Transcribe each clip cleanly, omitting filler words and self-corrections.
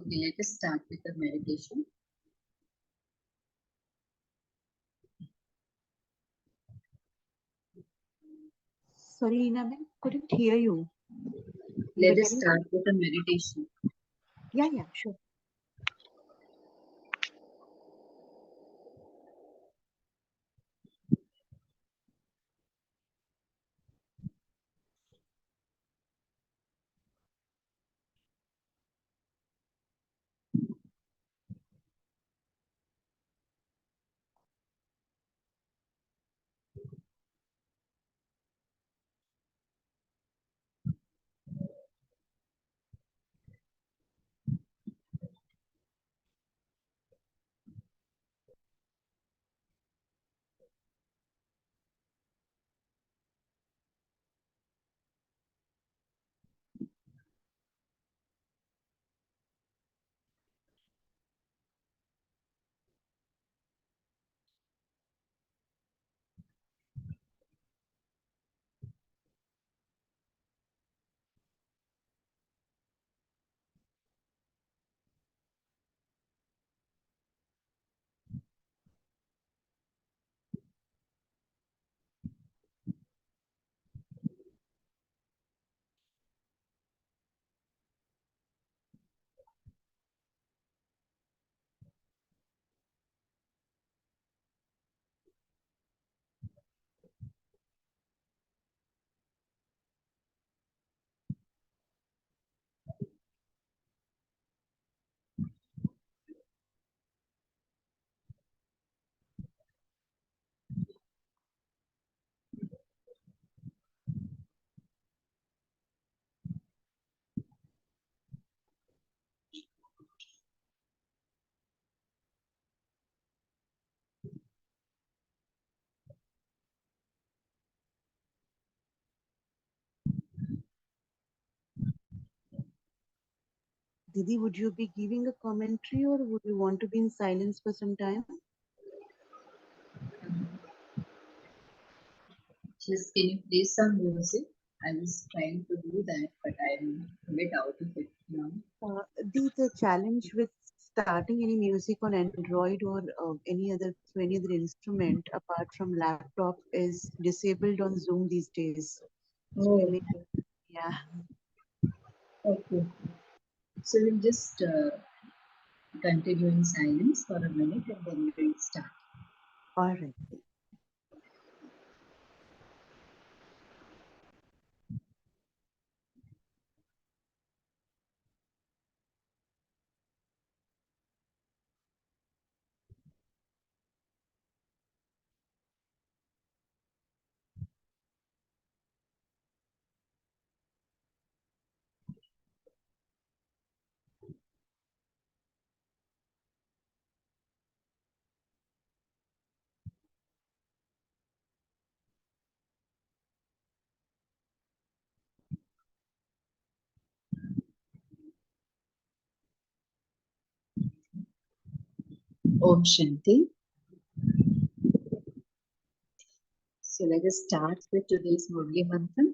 Okay, let us start with the meditation. Sorry, Lina, I couldn't hear you. Let us start with the meditation. Yeah, sure. Didi, would you be giving a commentary or would you want to be in silence for some time? Just can you play some music? I was trying to do that, but I'm a bit out of it now. The challenge with starting any music on Android or any other instrument apart from laptop is disabled on Zoom these days. So we Oh, may, yeah. okay. So we'll just continue in silence for a minute and then we will start. All right. Om Shanti. So let us start with today's Murli Mantra.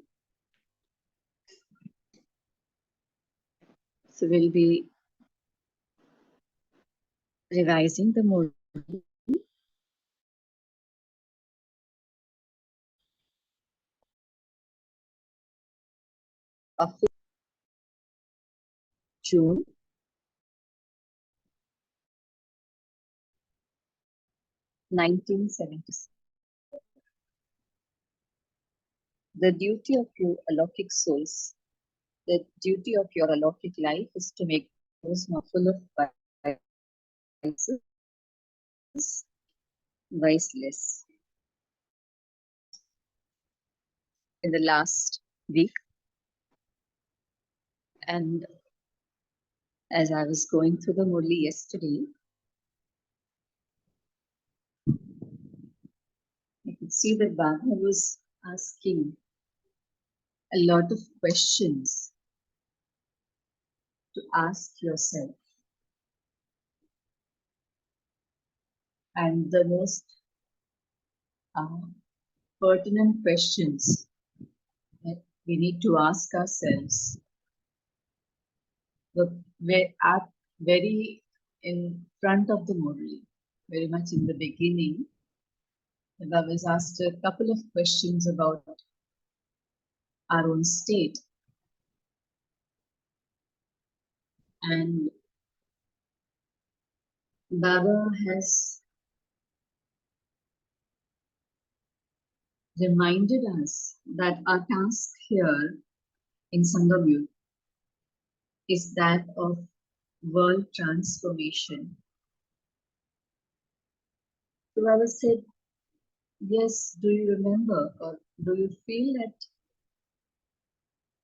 So we'll be revising the Murli of June 1976. The duty of you alokik souls, the duty of your alokik life is to make those not full of vices, viceless. In the last week, and as I was going through the Murli yesterday, I could see that Baba was asking a lot of questions to ask yourself. And the most pertinent questions that we need to ask ourselves, are very in front of the Murli, very much in the beginning. The Baba was asked a couple of questions about our own state. And Baba has reminded us that our task here in Sangam Youth is that of world transformation. So Baba said, yes, do you remember or do you feel that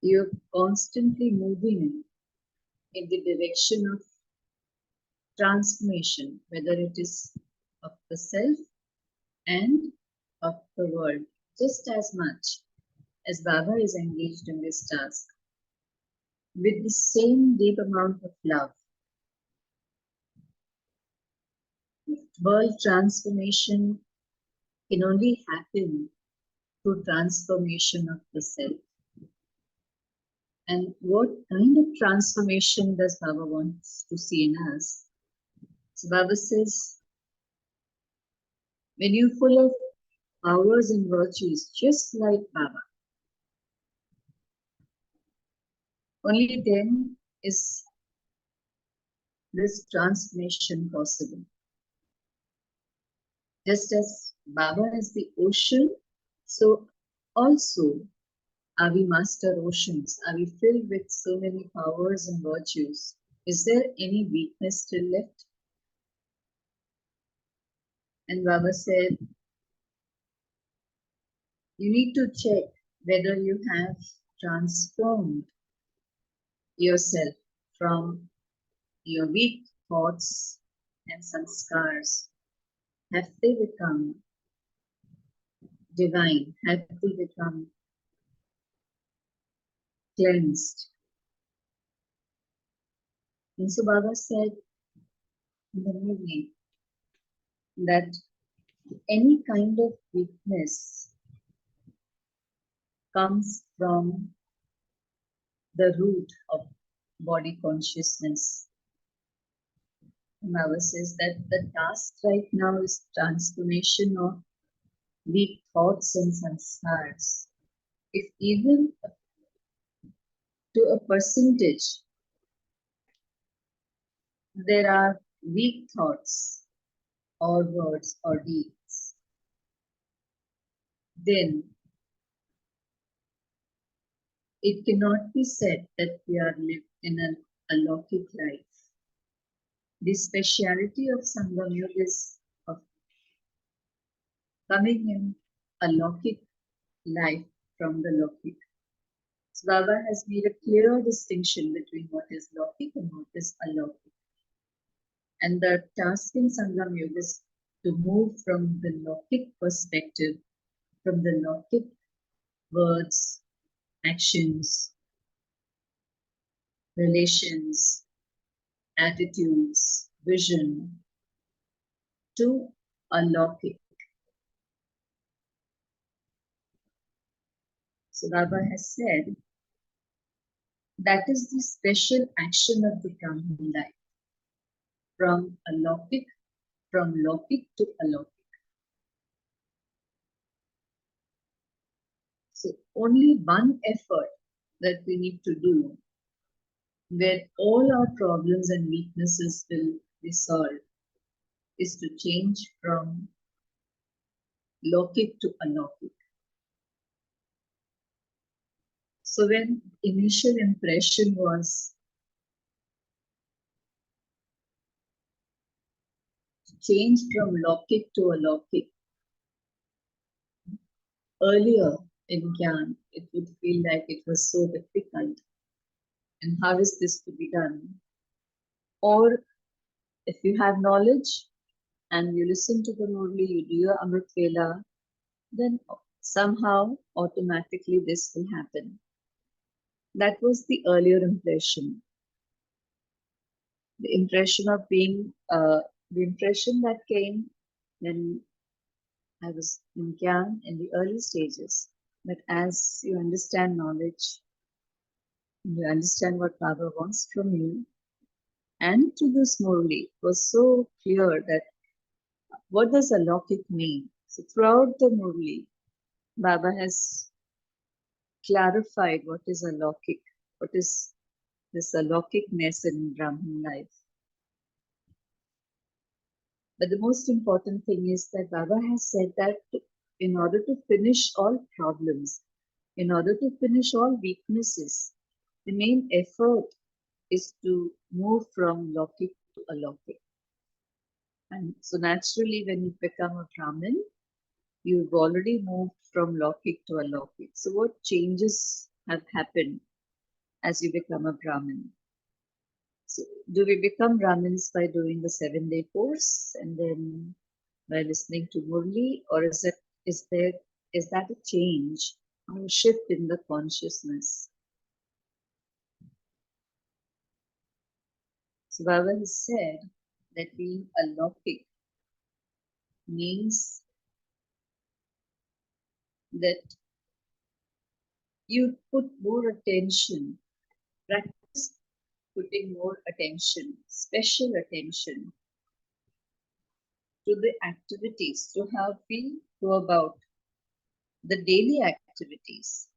you're constantly moving in the direction of transformation, whether it is of the self and of the world, just as much as Baba is engaged in this task with the same deep amount of love. World transformation can only happen through transformation of the self. And what kind of transformation does Baba want to see in us? So Baba says, when you're full of powers and virtues, just like Baba, only then is this transformation possible. Just as Baba is the ocean, so also are we master oceans? Are we filled with so many powers and virtues? Is there any weakness still left? And Baba said, you need to check whether you have transformed yourself from your weak thoughts and sanskars. Have they become divine? Have they become cleansed? And so Baba said in the movie that any kind of weakness comes from the root of body consciousness. And Baba says that the task right now is transformation of weak thoughts and sanskars. If even to a percentage there are weak thoughts or words or deeds, then it cannot be said that we are living in an alokik life. The speciality of Sangam Yoga is of coming in alokik life from the lokik. So Baba has made a clear distinction between what is lokik and what is alokik. And the task in Sangam Yoga is to move from the lokik perspective, from the lokik words, actions, relations, attitudes, vision, to alokik. So Baba has said that is the special action of the Brahman life, from alokik, from lokik to alokik. So only one effort that we need to do, where all our problems and weaknesses will be solved, is to change from lokik to alokik. So when initial impression was to change from lokik to alokik, earlier in Gyan, it would feel like it was so difficult. And how is this to be done? Or if you have knowledge and you listen to the Murli, you do your Amrit Vela, then somehow automatically this will happen. That was the earlier impression. The impression of being, the impression that came when I was in Gyan in the early stages. But as you understand knowledge, you understand what Baba wants from you, And to this Murli, it was so clear that what does alokik mean? So throughout the Murli, Baba has clarified what is alokik, what is this aloukikness in Brahman life. But the most important thing is that Baba has said that in order to finish all problems, in order to finish all weaknesses, the main effort is to move from Laukik to Alaukik. And so naturally, when you become a Brahmin, you've already moved from Laukik to Alaukik. So what changes have happened as you become a Brahmin? So do we become Brahmins by doing the 7-day course and then by listening to Murli, or is that a change or a shift in the consciousness? So Baba has said that being alokic means that you put more attention, practice putting more attention, special attention to the activities, to how we go about the daily activities.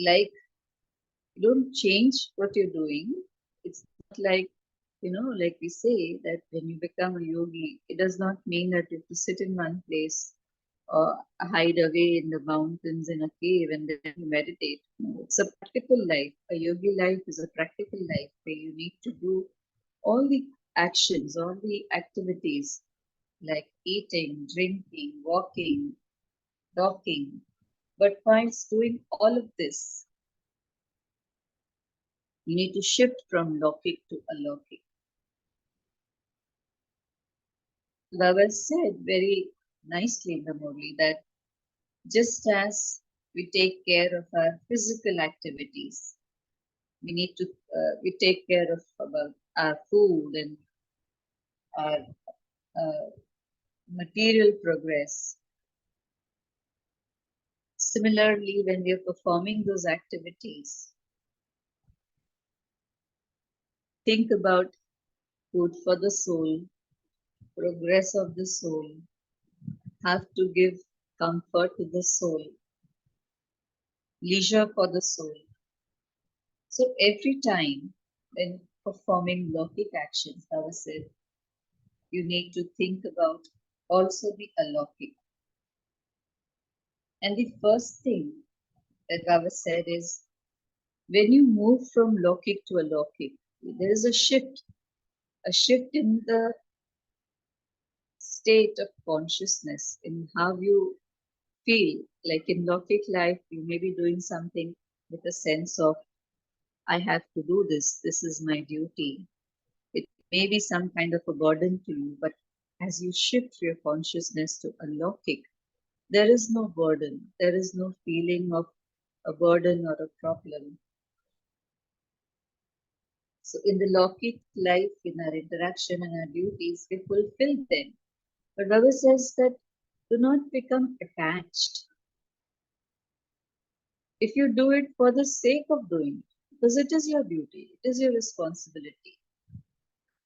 Like, you don't change what you're doing. It's not like, like we say that when you become a yogi, it does not mean that you have to sit in one place or hide away in the mountains in a cave and then you meditate. No, it's a practical life. A yogi life is a practical life where you need to do all the actions, all the activities like eating, drinking, walking, talking. But whilst doing all of this, you need to shift from Lokik to Alokik. Baba said very nicely in the Murli that just as we take care of our physical activities, we take care of about our food and our uh, material progress. Similarly, when we are performing those activities, think about food for the soul, progress of the soul, have to give comfort to the soul, leisure for the soul. So every time when performing Lokik actions, Baba said, you need to think about also the Alokik. And the first thing that Baba said is, when you move from Lokik to Alokik, there is a shift in the state of consciousness, in how you feel. Like in Lokik life, you may be doing something with a sense of, I have to do this, this is my duty. It may be some kind of a burden to you, but as you shift your consciousness to Alokik, there is no burden, there is no feeling of a burden or a problem. So in the Lokik life, in our interaction and our duties, we fulfill them. But Baba says that do not become attached. If you do it for the sake of doing it, because it is your duty, it is your responsibility.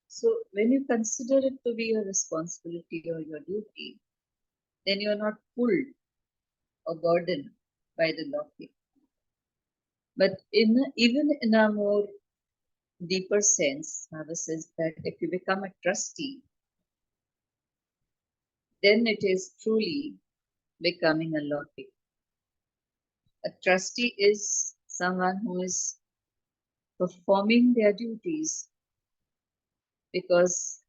So when you consider it to be your responsibility or your duty, then you are not pulled or burdened by the Lokik. But even in a more deeper sense, Baba says that if you become a trustee, then it is truly becoming a Lokik. A trustee is someone who is performing their duties because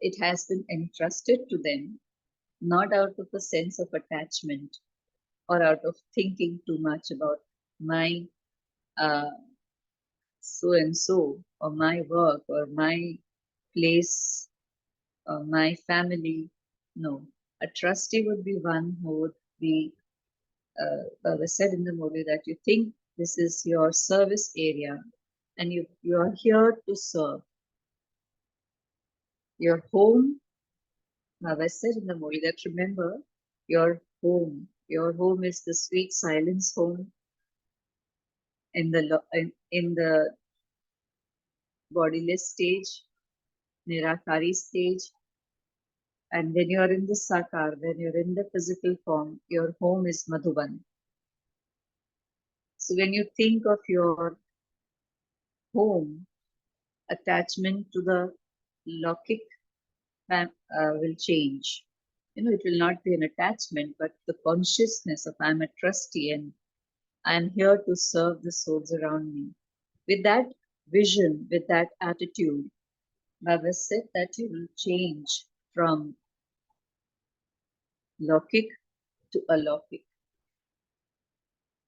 it has been entrusted to them, not out of a sense of attachment or out of thinking too much about my so and so, or my work, or my place, or my family. No, a trustee would be one who would be, Baba said in the movie, that you think this is your service area and you are here to serve. Your home, Baba said in the movie, that remember your home is the sweet silence home in the bodiless stage. Nirakari stage. And when you are in the Sakar, when you're in the physical form, your home is Madhuban. So when you think of your home, attachment to the Lokik will change. It will not be an attachment, but the consciousness of I'm a trustee and I'm here to serve the souls around me. With that vision, with that attitude, Baba said that you will change from Lokik to Alokik.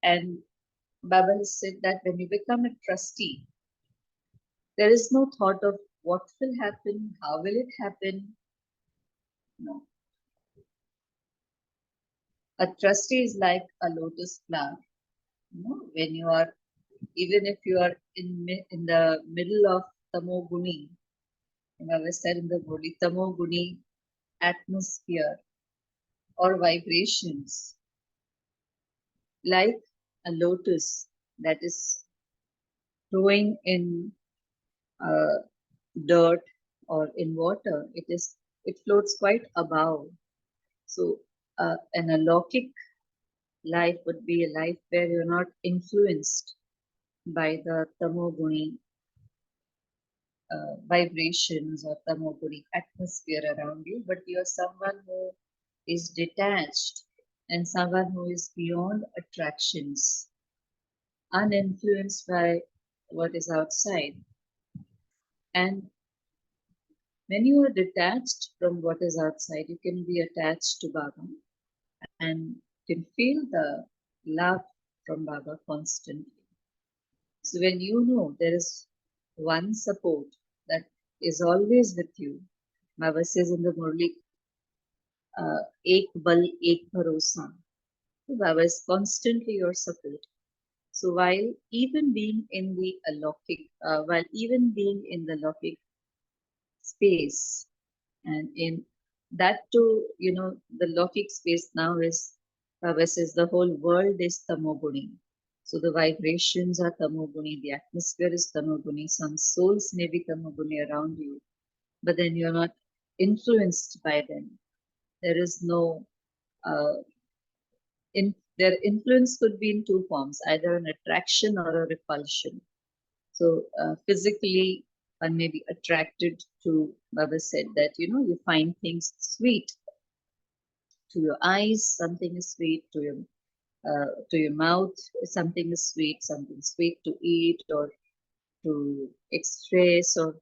And Baba has said that when you become a trustee, there is no thought of what will happen, how will it happen. No. A trustee is like a lotus flower. When you are, even if you are in the middle of Tamoguni, Baba said in the body, Tamoguni atmosphere or vibrations, like a lotus that is growing in uh, dirt or in water, it floats quite above. So an alokik life would be a life where you're not influenced by the tamoguni vibrations or tamoguni atmosphere around you, but you're someone who is detached and someone who is beyond attractions, uninfluenced by what is outside. And when you are detached from what is outside, you can be attached to Baba and can feel the love from Baba constantly. So when you know there is one support that is always with you, Baba says in the Murli, Ek Bal Ek Bharosa. So Baba is constantly your support. So while even being in the Lokik space, and in that too, the Lokik space now is, Baba says, the whole world is Tamoguni. So the vibrations are Tamoguni, the atmosphere is Tamoguni, some souls may be Tamoguni around you, but then you're not influenced by them. There is no, their influence could be in two forms, either an attraction or a repulsion. So physically, one may be attracted to, Baba said that, you find things sweet to your eyes, something is sweet to your mouth, something sweet to eat or to express, or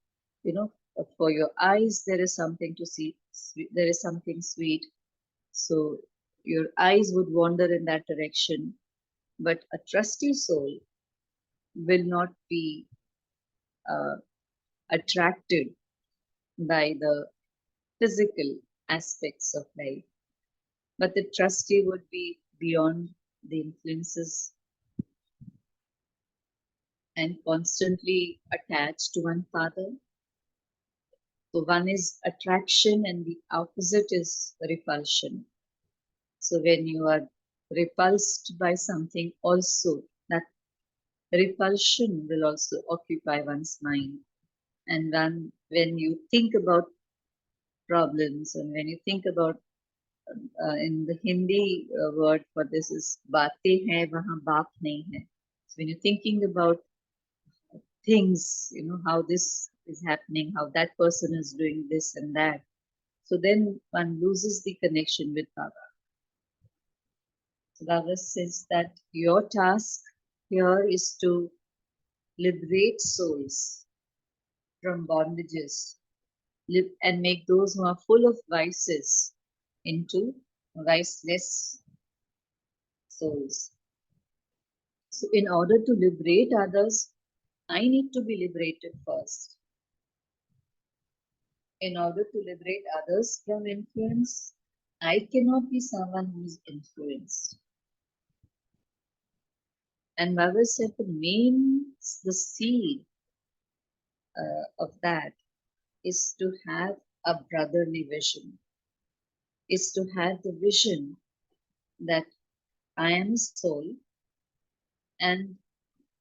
for your eyes there is something to see, there is something sweet. So your eyes would wander in that direction, but a trusty soul will not be uh, attracted by the physical aspects of life, but the trustee would be beyond the influences and constantly attached to one father. So one is attraction and the opposite is repulsion. So when you are repulsed by something, also that repulsion will also occupy one's mind. And when you think about problems, and when you think about in the Hindi word for this is baate hai wahan baap nahi hai. So when you're thinking about things, how this is happening, how that person is doing this and that, so then one loses the connection with Baba. So Baba says that your task here is to liberate souls from bondages and make those who are full of vices into viceless souls. So in order to liberate others, I need to be liberated first. In order to liberate others from influence, I cannot be someone who is influenced. And Baba said the seed of that is to have a brotherly vision, is to have the vision that I am a soul and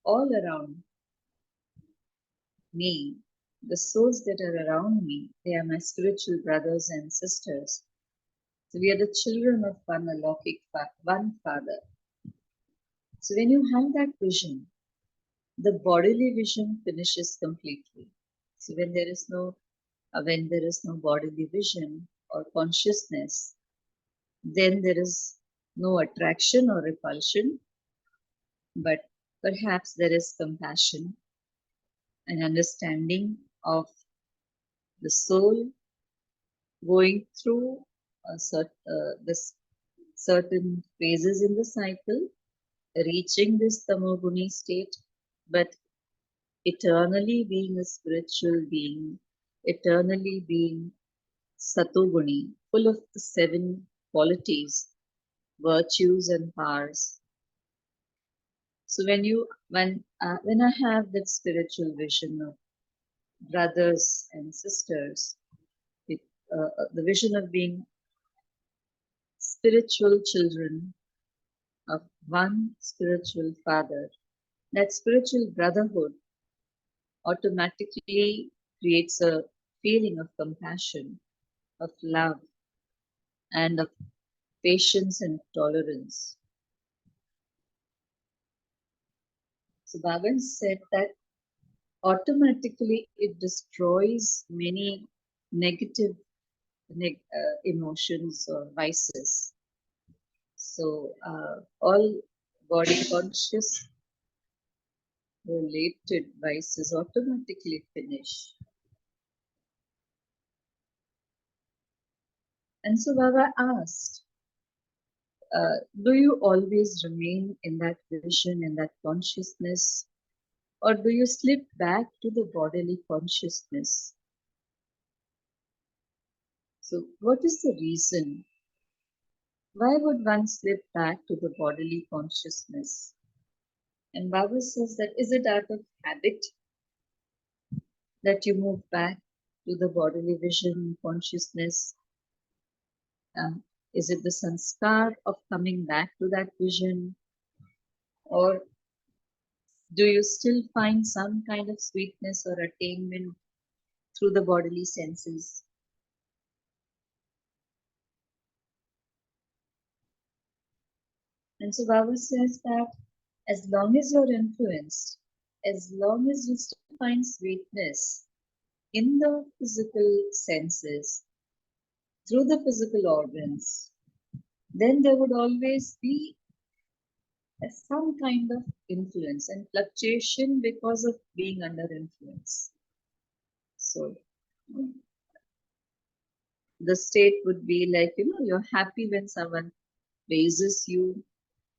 all around me The souls that are around me, they are my spiritual brothers and sisters. So we are the children of one alaukic, one Father. So when you have that vision, the bodily vision finishes completely. So when there is no bodily vision or consciousness, then there is no attraction or repulsion, but perhaps there is compassion and understanding of the soul going through this certain phases in the cycle, reaching this tamoguni state, but eternally being a spiritual being, eternally being satoguni, full of the seven qualities, virtues and powers. So when I have that spiritual vision of brothers and sisters, it, the vision of being spiritual children of one spiritual father, that spiritual brotherhood automatically creates a feeling of compassion, of love, and of patience and tolerance. So Baba said that automatically it destroys many negative emotions or vices. So all body conscious related vices automatically finish. And so Baba asked, do you always remain in that vision, in that consciousness, or do you slip back to the bodily consciousness? So, what is the reason? Why would one slip back to the bodily consciousness? And Baba says that is it out of habit that you move back to the bodily vision consciousness? Is it the sanskar of coming back to that vision? Or do you still find some kind of sweetness or attainment through the bodily senses? And so Baba says that as long as you're influenced, as long as you still find sweetness in the physical senses, through the physical organs, then there would always be some kind of influence and fluctuation because of being under influence. So the state would be like, you're happy when someone praises you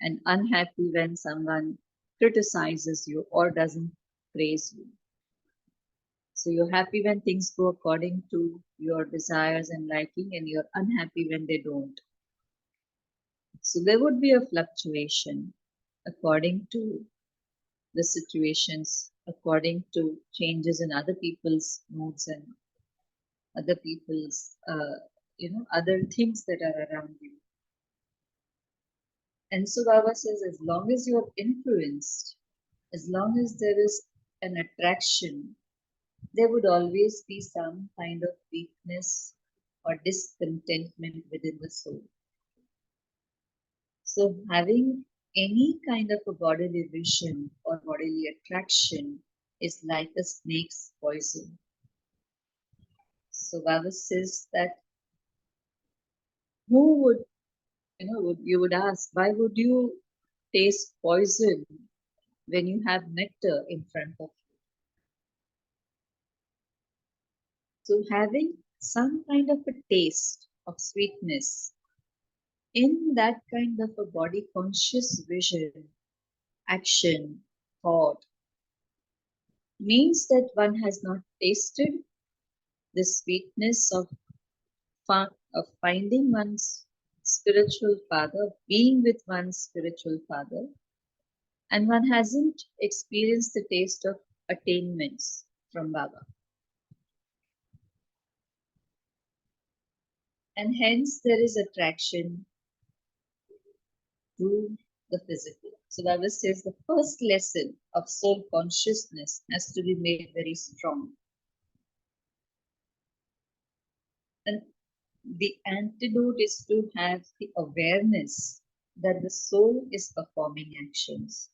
and unhappy when someone criticizes you or doesn't praise you. So you're happy when things go according to your desires and liking, and you're unhappy when they don't. So there would be a fluctuation according to the situations, according to changes in other people's moods and other people's, other things that are around you. And so Baba says, as long as you're influenced, as long as there is an attraction, there would always be some kind of weakness or discontentment within the soul. So, having any kind of a bodily vision or bodily attraction is like a snake's poison. So, Baba says that who would, you would ask, why would you taste poison when you have nectar in front of you? So, having some kind of a taste of sweetness in that kind of a body conscious vision, action, thought, means that one has not tasted the sweetness of, of finding one's spiritual father, of being with one's spiritual father, and one hasn't experienced the taste of attainments from Baba. And hence there is attraction to the physical. So Baba says the first lesson of soul consciousness has to be made very strong. And the antidote is to have the awareness that the soul is performing actions.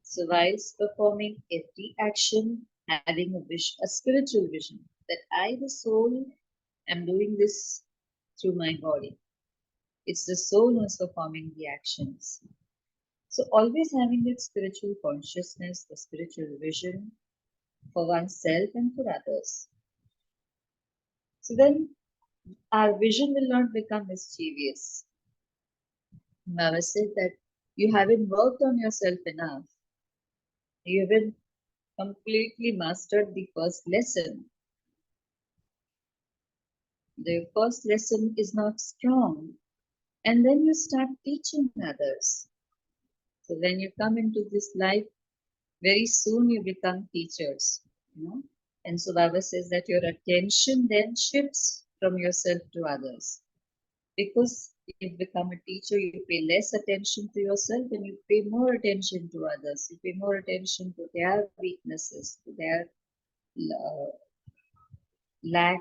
So whilst performing every action, having a spiritual vision that I, the soul, am doing this through my body. It's the soul who is performing the actions. So always having that spiritual consciousness, the spiritual vision for oneself and for others. So then our vision will not become mischievous. Baba said that you haven't worked on yourself enough. You haven't completely mastered the first lesson. The first lesson is not strong. And then you start teaching others. So when you come into this life, very soon you become teachers. You know? And so Baba says that your attention then shifts from yourself to others. Because you become a teacher, you pay less attention to yourself and you pay more attention to others. You pay more attention to their weaknesses, to their uh, lack,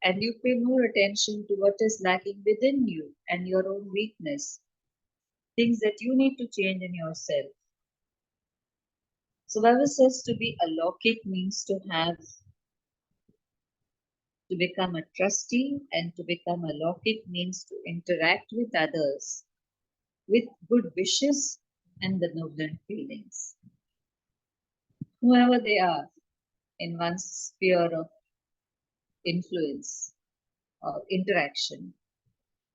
and you pay more attention to what is lacking within you and your own weakness, things that you need to change in yourself. So Baba says to be alokik means to become a trustee, and to become alokik means to interact with others with good wishes and benevolent feelings, whoever they are in one's sphere of influence or interaction.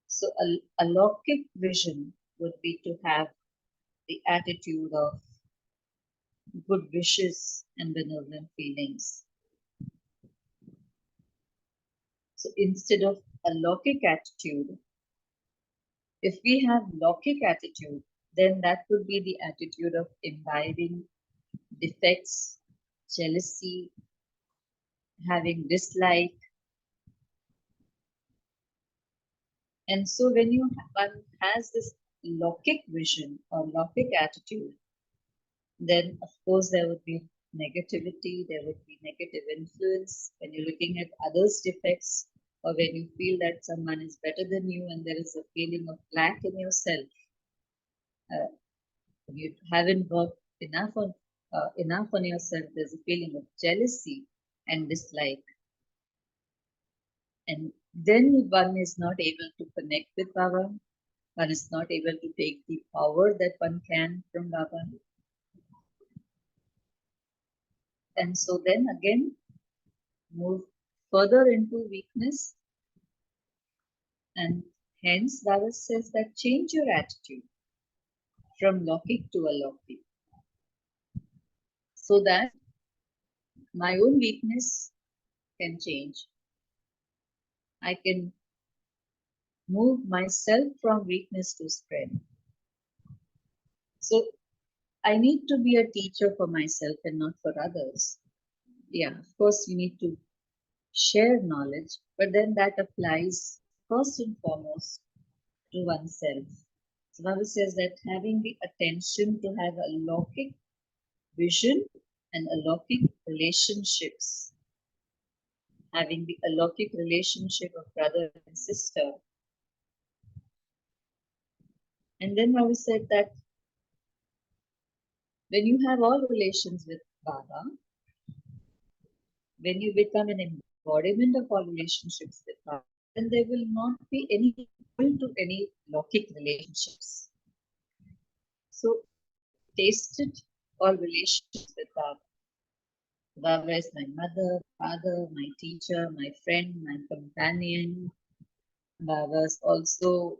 So a alokik vision would be to have the attitude of good wishes and benevolent feelings. So instead of a lokic attitude, if we have lokic attitude, then that would be the attitude of imbibing defects, jealousy, having dislike. And so when one has this lokic vision or lokic attitude, then of course there would be negativity, there would be negative influence when you're looking at others' defects, or when you feel that someone is better than you and there is a feeling of lack in yourself. Uh, you haven't worked enough on yourself. There's a feeling of jealousy and dislike, and then one is not able to connect with Baba. One is not able to take the power that one can from Baba. And so then again, move further into weakness. And hence, Baba says that change your attitude from Lokik to Alokik, so that my own weakness can change. I can move myself from weakness to strength. So I need to be a teacher for myself and not for others. Yeah, of course, you need to share knowledge, but then that applies first and foremost to oneself. So Baba says that having the attention to have a Lokik vision and alokik relationships, having the alokik relationship of brother and sister. And then Baba said that when you have all relations with Baba, when you become an embodiment of all relationships with Baba, then there will not be any equal to any lokik relationships. So tasted all relationships with Baba. Baba is my mother, father, my teacher, my friend, my companion. Baba is also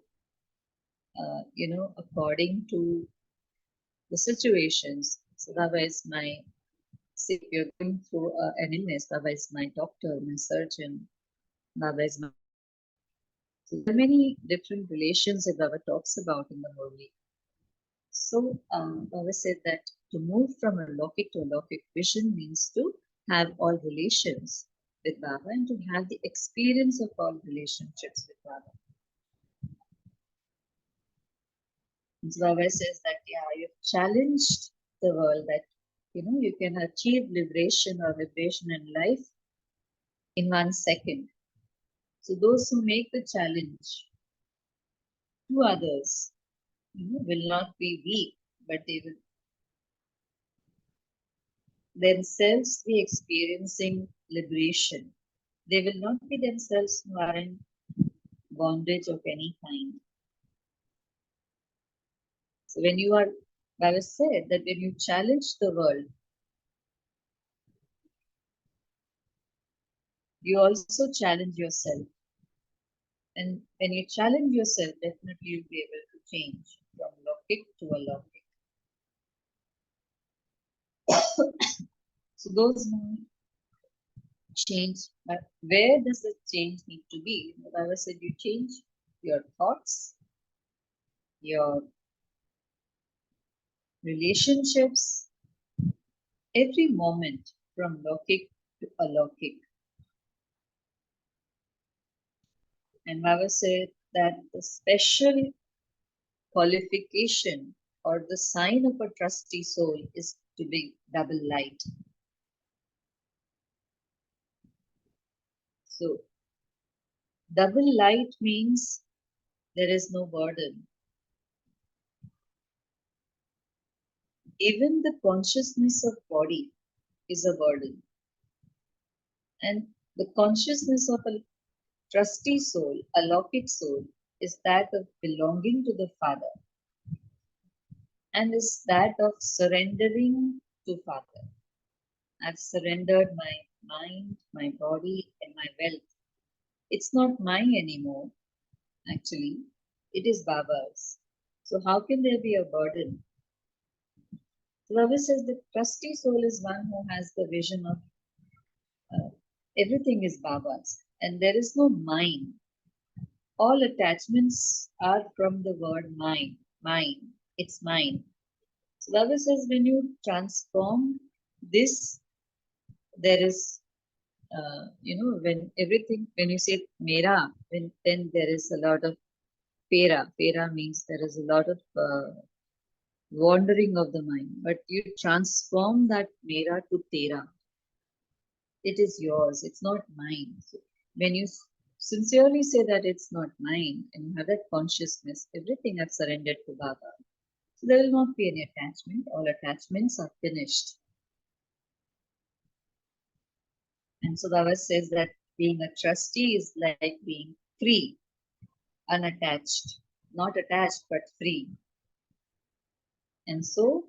according to the situations. So Baba is my, say if you're going through an illness, Baba is my doctor, my surgeon, Baba is my. So there are many different relations that Baba talks about in the Murli. So Baba said that to move from a Lokik to a Lokik vision means to have all relations with Baba and to have the experience of all relationships with Baba. Baba says that, yeah, you've challenged the world that, you can achieve liberation or liberation in life in 1 second. So those who make the challenge to others, will not be weak, but they will themselves be experiencing liberation. They will not be themselves who are in bondage of any kind. So when you are, Baba said that when you challenge the world, you also challenge yourself. And when you challenge yourself, definitely you'll be able to change from Lokik to Alokik. So those who change, but where does the change need to be? The Baba said you change your thoughts, your relationships, every moment from Lokik to Alokik. And Baba said that the special qualification or the sign of a trusty soul is to be double light. So, double light means there is no burden. Even the consciousness of body is a burden. And the consciousness of a trusty soul, a Lokik soul, is that of belonging to the Father and is that of surrendering to Father. I've surrendered my mind, my body, and my wealth. It's not mine anymore, actually. It is Baba's. So, how can there be a burden? So, Baba says the trusty soul is one who has the vision of uh, everything is Baba's and there is no mine. All attachments are from the word mine, mine, it's mine. So, Baba says when you transform this, there is when you say mera, then there is a lot of pera. Pera means there is a lot of wandering of the mind. But you transform that mera to tera. It is yours. It's not mine. So when you sincerely say that it's not mine and you have that consciousness, everything I've surrendered to Baba. So there will not be any attachment. All attachments are finished. And so Baba says that being a trustee is like being free, unattached, not attached but free. And so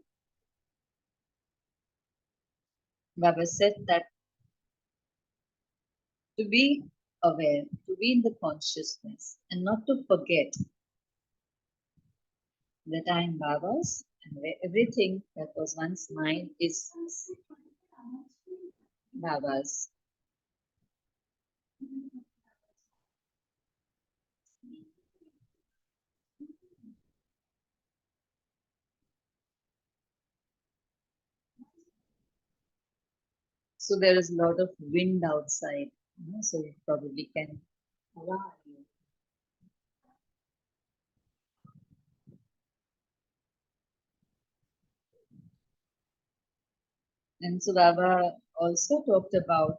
Baba said that to be aware, to be in the consciousness, and not to forget that I am Baba's and everything that was once mine is Baba's. So there is a lot of wind outside, so you probably can. And so Baba also talked about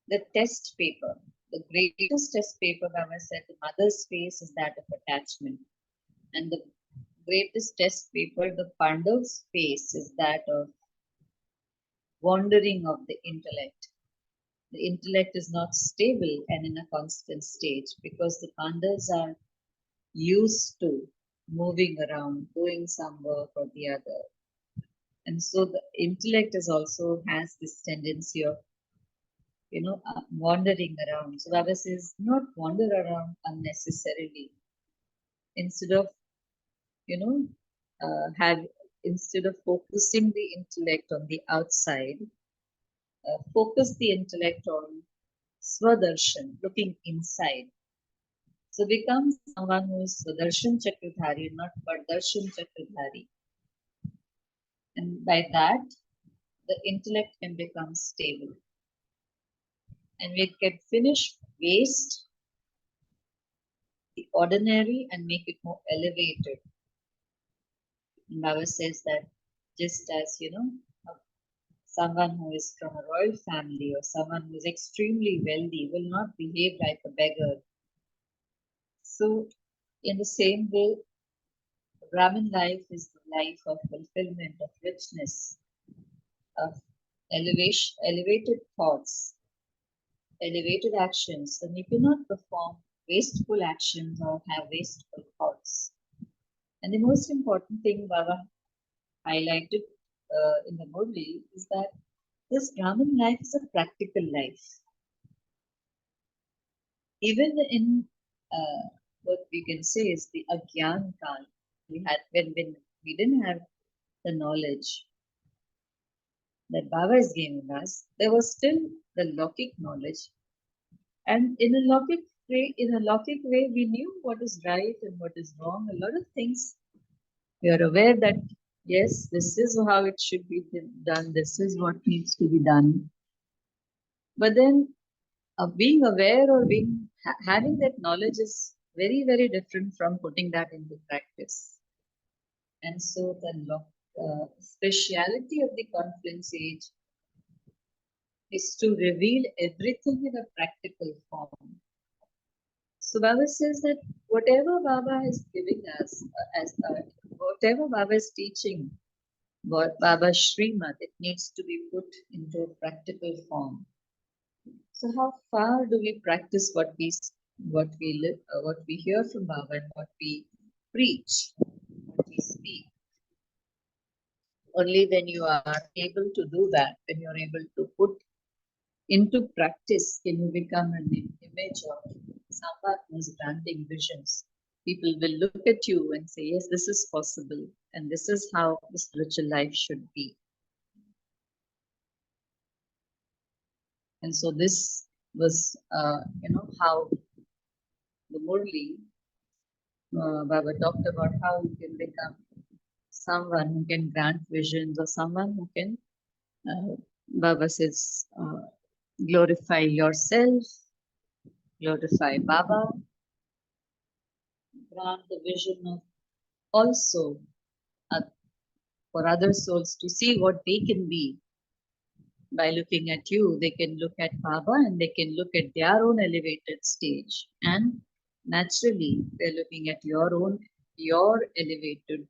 the test paper. The greatest test paper, Baba said, the mother's face is that of attachment. And the greatest test paper, the Pandav's face, is that of wandering of the intellect. The intellect is not stable and in a constant stage because the Pandavas are used to moving around, doing some work or the other. And so the intellect is also has this tendency of wandering around. So Baba says, not wander around unnecessarily. Instead of, you know, have instead of focusing the intellect on the outside, focus the intellect on Swadarshan, looking inside. So become someone who is Swadarshan Chakradhari, not Vardarshan Chakradhari. And by that, the intellect can become stable. And we can finish waste the ordinary and make it more elevated. And Baba says that just as, a Someone who is from a royal family or someone who is extremely wealthy will not behave like a beggar. So, in the same way, Brahmin life is the life of fulfillment, of richness, of elevation, elevated thoughts, elevated actions. And you cannot perform wasteful actions or have wasteful thoughts. And the most important thing Baba highlighted in the Murli is that this Brahmin life is a practical life. Even in what we can say is the Agyan Kal, when we didn't have the knowledge that Baba is giving us, there was still the Lokik knowledge. And in a Lokik way, we knew what is right and what is wrong. A lot of things we are aware that yes, this is how it should be done. This is what needs to be done. But then being aware or having that knowledge is very very different from putting that into practice. And so the speciality of the confluence age is to reveal everything in a practical form. So Baba says that whatever Baba is giving us whatever Baba is teaching, what Baba's Srimad, it needs to be put into a practical form. So how far do we practice what we hear from Baba and what we preach, what we speak? Only when you are able to do that, when you're able to put into practice, can you become an image of someone who's granting visions. People will look at you and say, yes, this is possible, and this is how the spiritual life should be. And so this was, how the Murli, Baba talked about how you can become someone who can grant visions or someone who can, Baba says, glorify yourself, glorify Baba, grant the vision of also uh, for other souls to see what they can be by looking at you. They can look at Baba and they can look at their own elevated stage. And naturally, they're looking at your elevated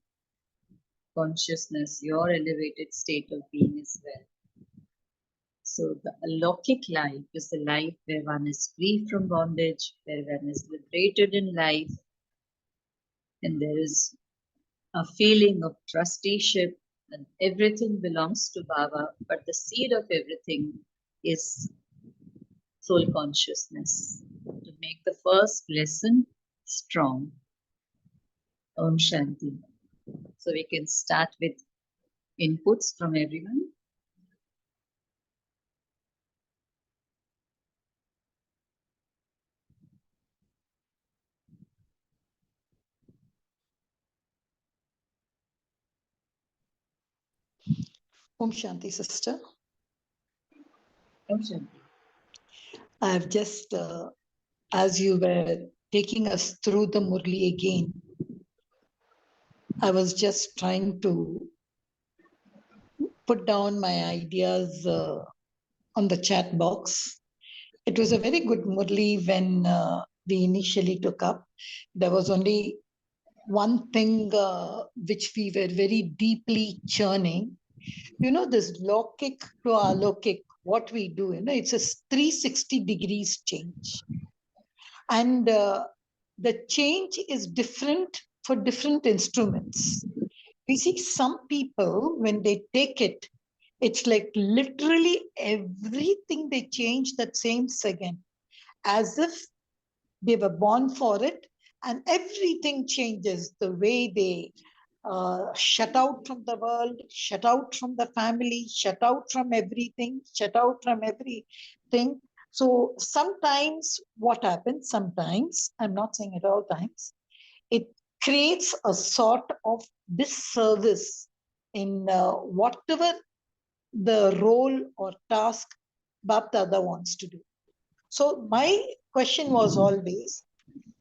consciousness, your elevated state of being as well. So the alokik life is the life where one is free from bondage, where one is liberated in life, and there is a feeling of trusteeship, and everything belongs to Baba, but the seed of everything is soul consciousness. To make the first lesson strong. Om Shanti. So we can start with inputs from everyone. Om Shanti, sister. Om Shanti. I've just, as you were taking us through the Murli again, I was just trying to put down my ideas on the chat box. It was a very good Murli when we initially took up. There was only one thing which we were very deeply churning. You know, this lokik to alokik, what we do, it's a 360 degrees change. And the change is different for different instruments. We see some people, when they take it, it's like literally everything they change that same second, as if they were born for it, and everything changes. The way they shut out from the world, shut out from the family, shut out from everything, shut out from everything. So sometimes what happens, sometimes, I'm not saying at all times, it creates a sort of disservice in whatever the role or task Bap Dada wants to do. So my question was always,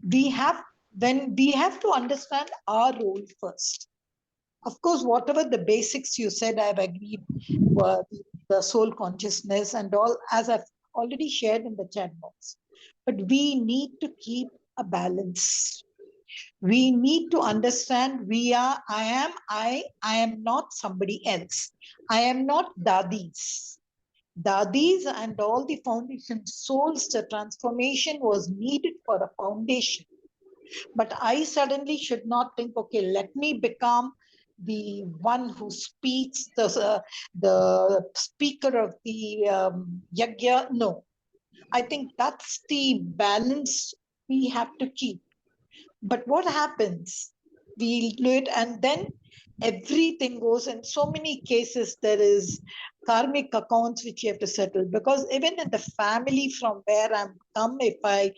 we have to understand our role first. Of course, whatever the basics you said, I've agreed. the soul consciousness and all, as I've already shared in the chat box. But we need to keep a balance. We need to understand I am not somebody else. I am not Dadis. Dadis and all the foundation souls, the transformation was needed for a foundation. But I suddenly should not think, okay, let me become the one who speaks, the speaker of the yagya. No, I think that's the balance we have to keep. But what happens? We'll do it, and then everything goes. In so many cases, there is karmic accounts which you have to settle, because even in the family from where I'm come, if I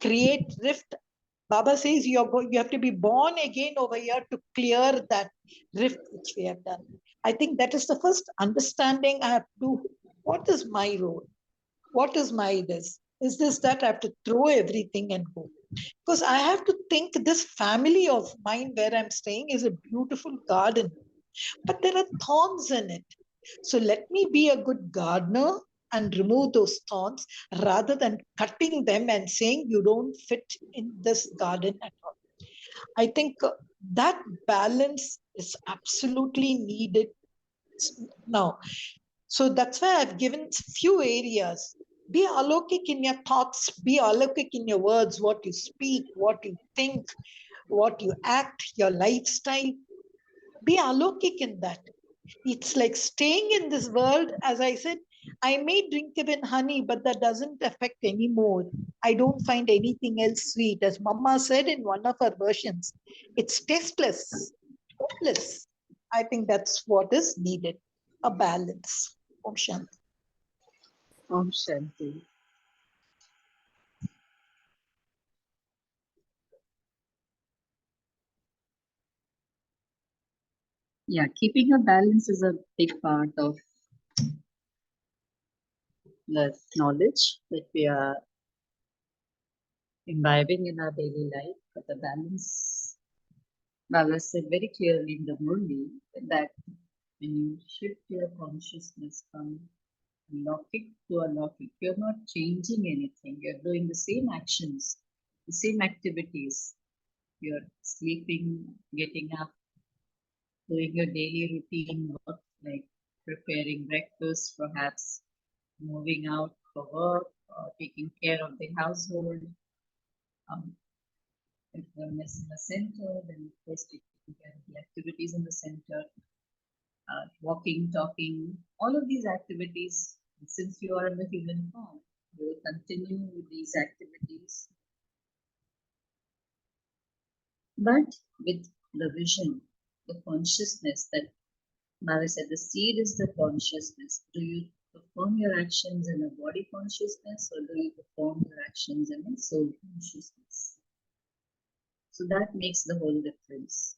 create rift, Baba says you have to be born again over here to clear that rift which we have done. I think that is the first understanding I have to do. What is my role? What is my this? Is this that I have to throw everything and go? Because I have to think this family of mine where I'm staying is a beautiful garden, but there are thorns in it. So let me be a good gardener and remove those thorns rather than cutting them and saying you don't fit in this garden at all. I think that balance is absolutely needed now. So that's why I've given few areas. Be alokik in your thoughts, be alokik in your words, what you speak, what you think, what you act, your lifestyle. Be alokik in that. It's like staying in this world. As I said, I may drink even honey, but that doesn't affect anymore. I don't find anything else sweet. As Mama said in one of her versions, it's tasteless, hopeless. I think that's what is needed, a balance. Om Shanti. Om Shanti. Yeah, keeping a balance is a big part of the knowledge that we are imbibing in our daily life. But the balance, Baba said very clearly in the Murli that when you shift your consciousness from lockic to alokik, you're not changing anything. You're doing the same actions, the same activities. You're sleeping, getting up, doing your daily routine work, like preparing breakfast, perhaps moving out for work, or taking care of the household. Um, if you're in the center, then of course taking care of the activities in the center, walking, talking, all of these activities. Since you are in the human form, you will continue with these activities, but with the vision, the consciousness that Mara said the seed is the consciousness. Do you perform your actions in a body consciousness, or do you perform your actions in a soul consciousness? So that makes the whole difference.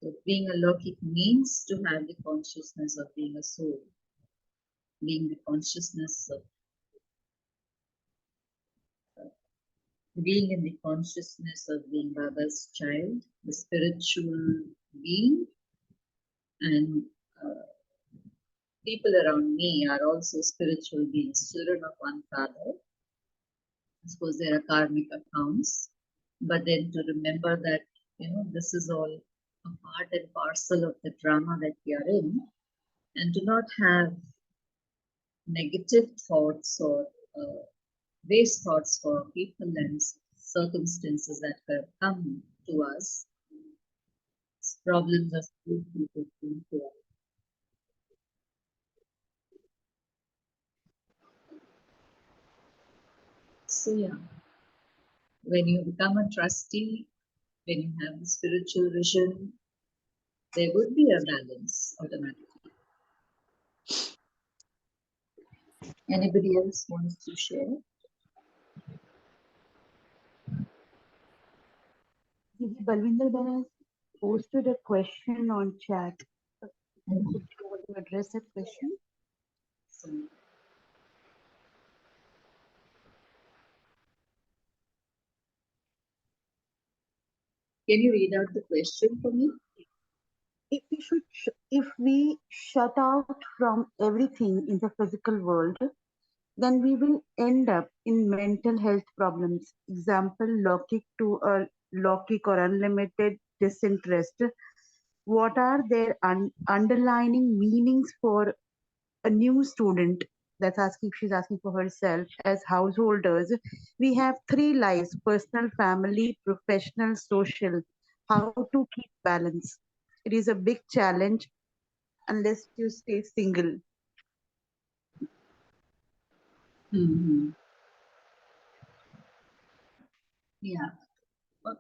So being a Lokik means to have the consciousness of being a soul, being the consciousness of being in the consciousness of being Baba's child, the spiritual being, and people around me are also spiritual beings, children of one father. I suppose there are karmic accounts, but then to remember that, this is all a part and parcel of the drama that we are in, and to not have negative thoughts or waste thoughts for people and circumstances that have come to us. Problems are still people come to us. So yeah, when you become a trustee, when you have the spiritual vision, there would be a balance automatically. Anybody else wants to share? Balvinder has posted a question on chat. Would you want to address that question? So, can you read out the question for me? if we shut out from everything in the physical world, then we will end up in mental health problems. Example, logic or unlimited disinterest. What are their underlining meanings for a new student that's asking, she's asking for herself? As householders, we have three lives: personal, family, professional, social. How to keep balance? It is a big challenge unless you stay single. Hmm. Yeah.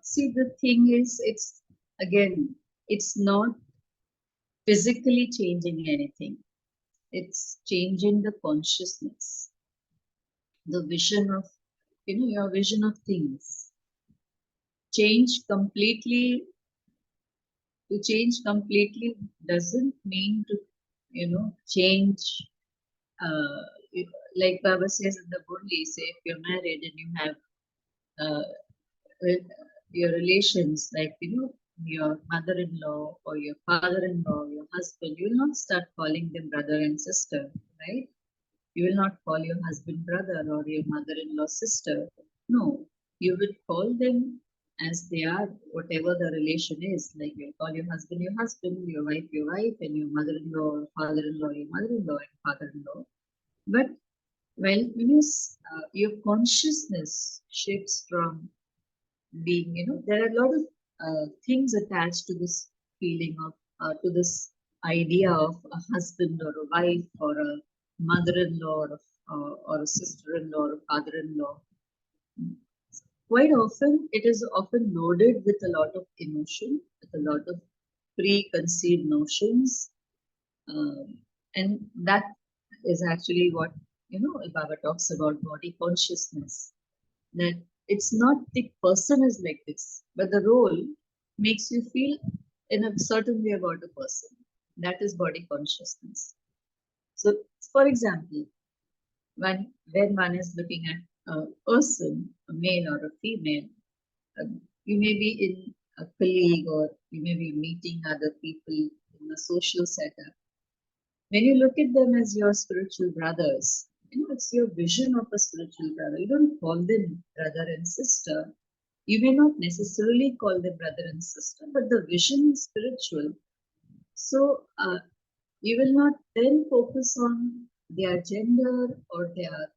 See, the thing is, it's again, it's not physically changing anything. It's changing the consciousness, the vision of, your vision of things. Change completely, to change completely doesn't mean to, change. Uh, like Baba says in the Burli, say if you're married and you have uh, your relations, like, your mother-in-law or your father-in-law, your husband, you will not start calling them brother and sister, right? You will not call your husband brother or your mother-in-law sister. No, you will call them as they are, whatever the relation is. Like you'll call your husband, your wife, and your mother-in-law or father-in-law, your mother-in-law and father-in-law. But well, your consciousness shifts from being, there are a lot of things attached to this feeling of, to this idea of a husband or a wife or a mother-in-law or a sister-in-law or a father-in-law. Quite often, it is often loaded with a lot of emotion, with a lot of preconceived notions, and that is actually what, Baba talks about body consciousness, that it's not the person is like this, but the role makes you feel in a certain way about a person. That is body consciousness. So, for example, when one is looking at a person, a male or a female, you may be in a colleague or you may be meeting other people in a social setup. When you look at them as your spiritual brothers, it's your vision of a spiritual brother. You don't call them brother and sister. You may not necessarily call them brother and sister, but the vision is spiritual. So you will not then focus on their gender or their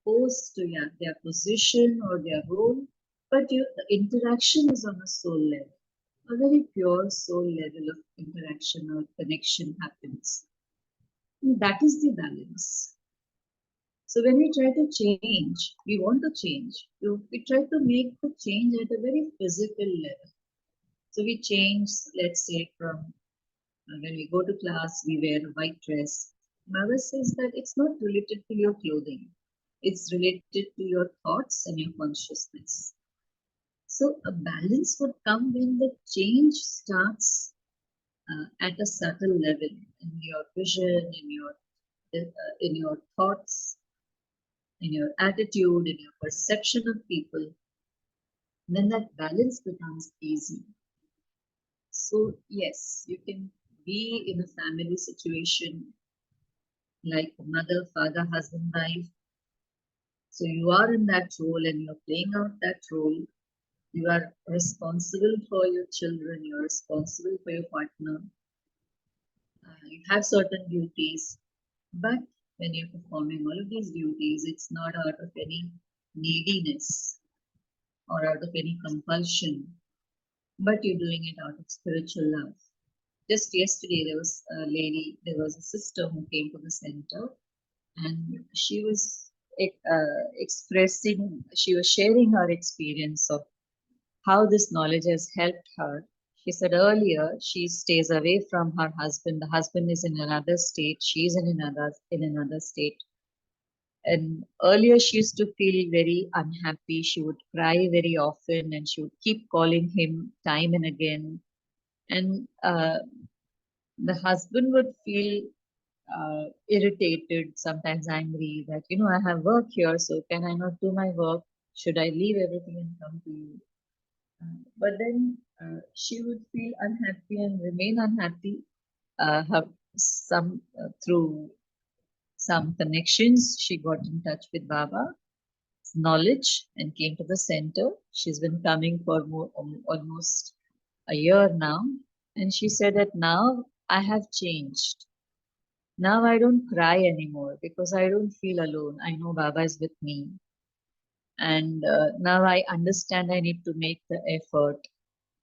post, yeah, their position or their role, but the interaction is on a soul level. A very pure soul level of interaction or connection happens. And that is the balance. So when we try to change, we want to change. We try to make the change at a very physical level. So we change, let's say, from when we go to class, we wear a white dress. Baba says that it's not related to your clothing. It's related to your thoughts and your consciousness. So a balance would come when the change starts at a subtle level in your vision, in your thoughts, in your attitude, in your perception of people, then that balance becomes easy. So, yes, you can be in a family situation like mother, father, husband, wife. So, you are in that role and you're playing out that role. You are responsible for your children, you're responsible for your partner. You have certain duties, but when you're performing all of these duties, it's not out of any neediness or out of any compulsion, but you're doing it out of spiritual love. Just yesterday, there was a sister who came to the center, and she was she was sharing her experience of how this knowledge has helped her. She said earlier she stays away from her husband. The husband is in another state, she's in another state. And earlier she used to feel very unhappy. She would cry very often and she would keep calling him time and again. And the husband would feel irritated, sometimes angry that, I have work here, so can I not do my work? Should I leave everything and come to you? But then she would feel unhappy and remain unhappy. Have some through some connections, she got in touch with Baba's knowledge and came to the center. She's been coming for almost a year now, and she said that now I have changed. Now I don't cry anymore because I don't feel alone. I know Baba is with me. And now I understand I need to make the effort.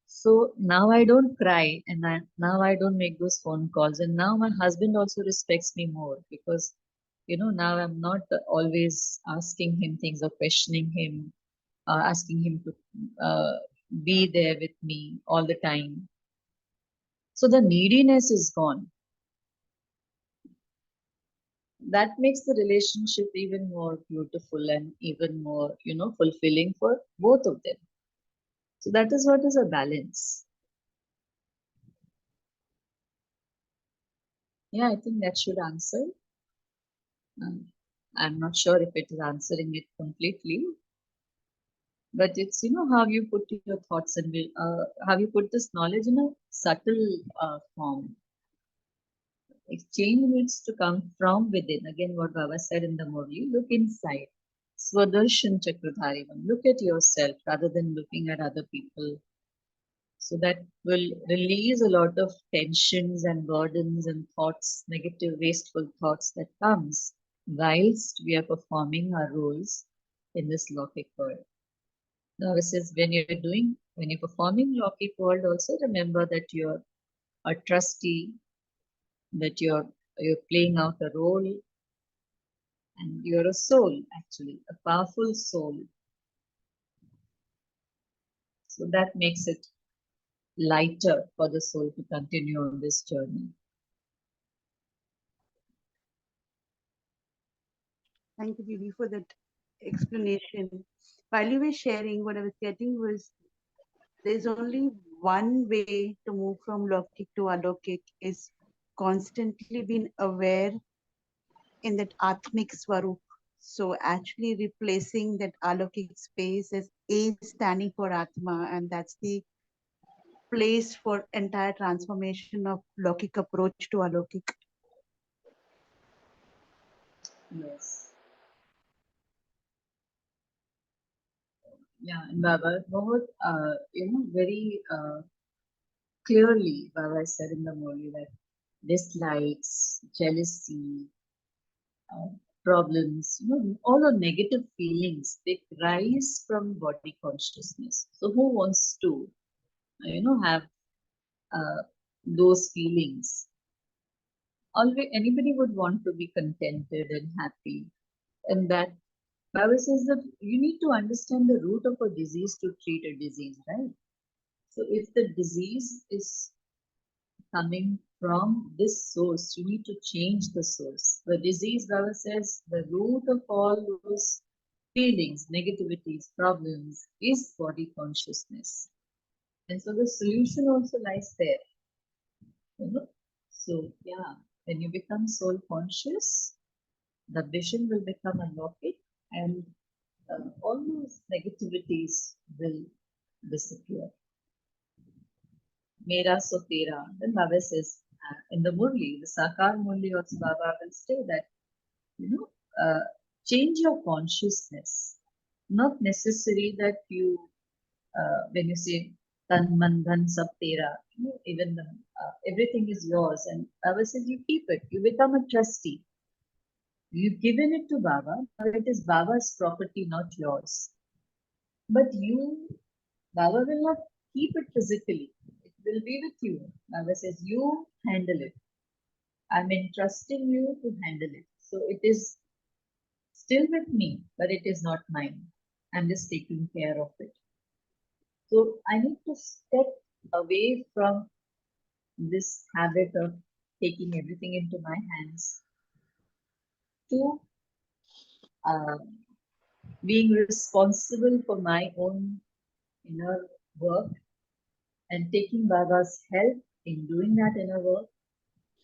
So now I don't cry and now I don't make those phone calls. And now my husband also respects me more because, now I'm not always asking him things or questioning him, asking him to be there with me all the time. So the neediness is gone. That makes the relationship even more beautiful and even more, fulfilling for both of them. So that is what is a balance. Yeah, I think that should answer. Um, I'm not sure if it is answering it completely, but it's, how you put your thoughts and how you put this knowledge in a subtle form. Exchange needs to come from within. Again, what Baba said in the movie, look inside. Swadershan Chakradharivam. Look at yourself rather than looking at other people. So that will release a lot of tensions and burdens and thoughts, negative, wasteful thoughts that comes whilst we are performing our roles in this Lokik world. Now, this is when you're performing Lokik world, also remember that you're a trustee, that you're playing out a role, and you're a soul, actually, a powerful soul. So that makes it lighter for the soul to continue on this journey. Thank you, Didi, for that explanation. While you were sharing, what I was getting was there's only one way to move from Lokik to Alokik is constantly being aware in that Atmik Swarup. So actually replacing that Alokik space as A standing for Atma, and that's the place for entire transformation of Lokik approach to Alokik. Yes. Yeah, and Baba, बहुत, very clearly, Baba said in the movie that dislikes, jealousy, uh, problems, all the negative feelings, they rise from body consciousness. So who wants to, have uh, those feelings? Always, anybody would want to be contented and happy. And that Baba says that you need to understand the root of a disease to treat a disease, right? So if the disease is coming from this source, you need to change the source. The disease, Baba says, the root of all those feelings, negativities, problems is body consciousness. And so the solution also lies there. So, yeah, when you become soul conscious, the vision will become unlocked and all those negativities will disappear. Mera so tera. Then Baba says in the Murli, the Sakar Murli also Baba will say that, you know, change your consciousness. Not necessary that you, when you say tan man dhan sab tera, even everything is yours. And Baba says you keep it. You become a trustee. You've given it to Baba. Now it is Baba's property, not yours. But Baba will not keep it physically. It will be with you. Baba says, you handle it. I'm entrusting you to handle it. So it is still with me, but it is not mine. I'm just taking care of it. So I need to step away from this habit of taking everything into my hands to uh, being responsible for my own inner work and taking Baba's help in doing that inner work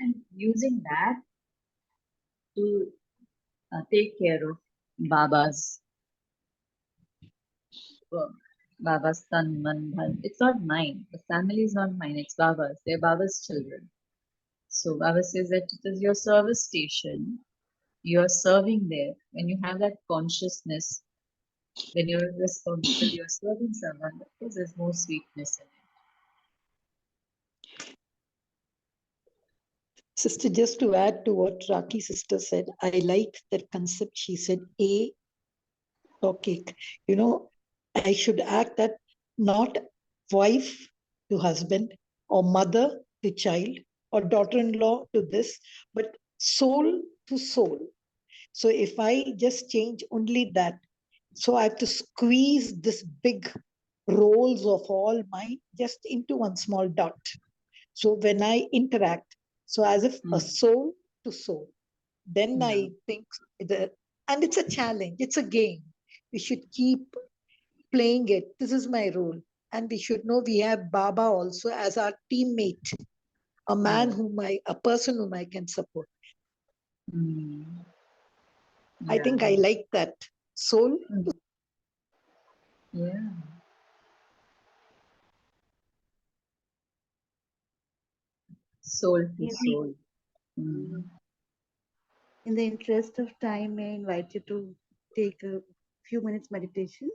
and using that to take care of Baba's work. Baba's tan, man, dhan. It's not mine. The family is not mine. It's Baba's. They're Baba's children. So Baba says that it is your service station. You are serving there. When you have that consciousness, when you're responsible, you're serving someone. Of course, there's more sweetness in it. Sister, just to add to what Raki sister said, I like that concept. She said, a topic. You know, I should act that not wife to husband or mother to child or daughter-in-law to this, but soul to soul. So if I just change only that, so I have to squeeze this big rolls of all mine just into one small dot. So when I interact, so as if a soul to soul, then Yeah. I think and it's a challenge, it's a game. We should keep playing it. This is my role. And we should know we have Baba also as our teammate, a man a person whom I can support. Mm. I think I like that. Soul. Yeah. Soul to In soul. the, in the interest of time, may I invite you to take a few minutes meditation.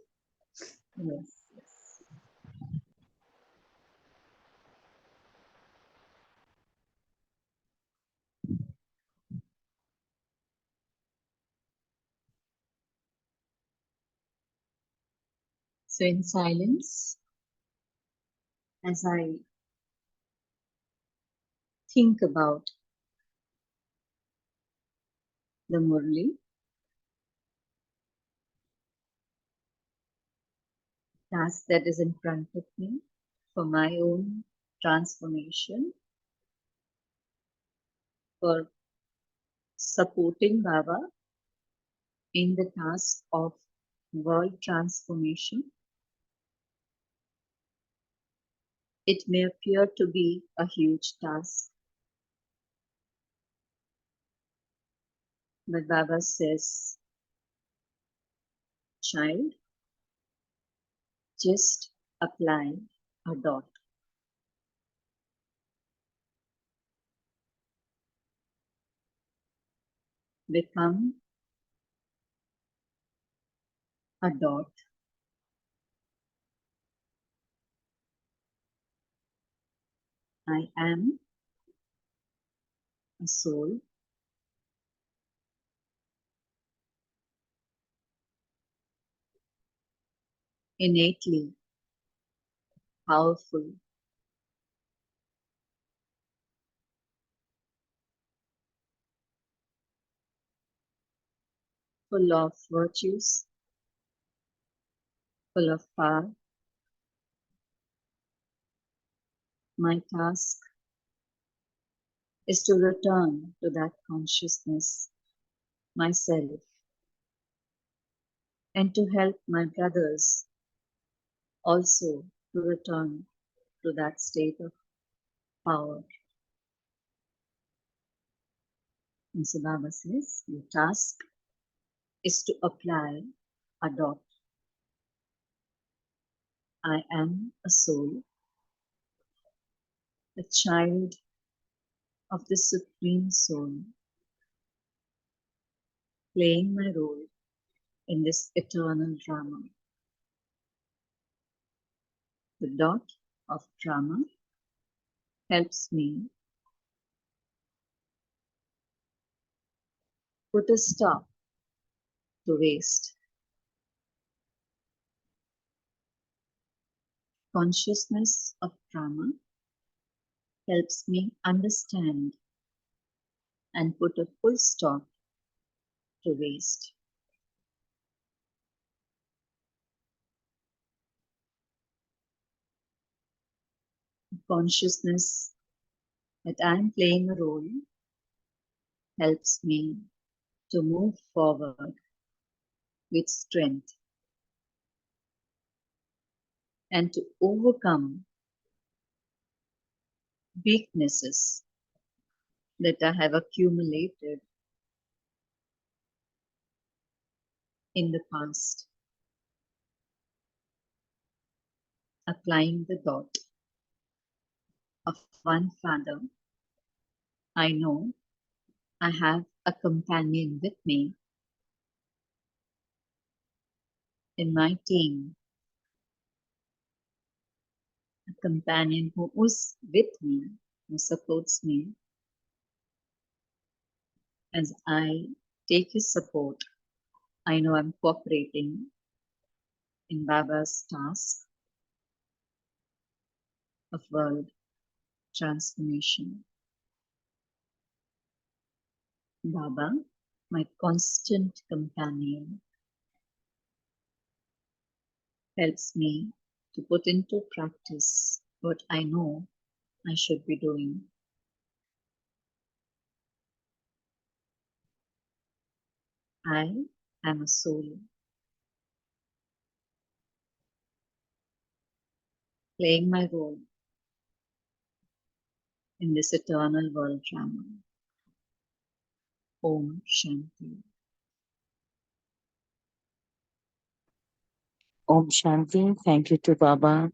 Yes. Yes. So in silence, as I think about the Murli, task that is in front of me for my own transformation, for supporting Baba in the task of world transformation, it may appear to be a huge task, but Baba says, child, just apply a dot. Become a dot. I am a soul. Innately powerful, full of virtues, full of power. My task is to return to that consciousness myself and to help my brothers also to return to that state of power. And so Baba says, your task is to apply a dot. I am a soul, a child of the Supreme Soul, playing my role in this eternal drama. The dot of drama helps me put a stop to waste. Consciousness of drama helps me understand and put a full stop to waste. Consciousness that I am playing a role helps me to move forward with strength and to overcome weaknesses that I have accumulated in the past. applying the dot of one father, I know I have a companion with me in my team, a companion who is with me, who supports me as I take his support. I know I'm cooperating in Baba's task of world transformation. Baba, my constant companion, helps me to put into practice what I know I should be doing. I am a soul playing my role in this eternal world drama. Om Shanti. Om Shanti. Thank you to Baba.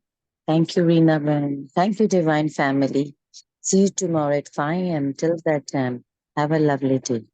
Thank you, Reena Ben. Thank you, Divine Family. See you tomorrow at 5 a.m. Till that time, have a lovely day.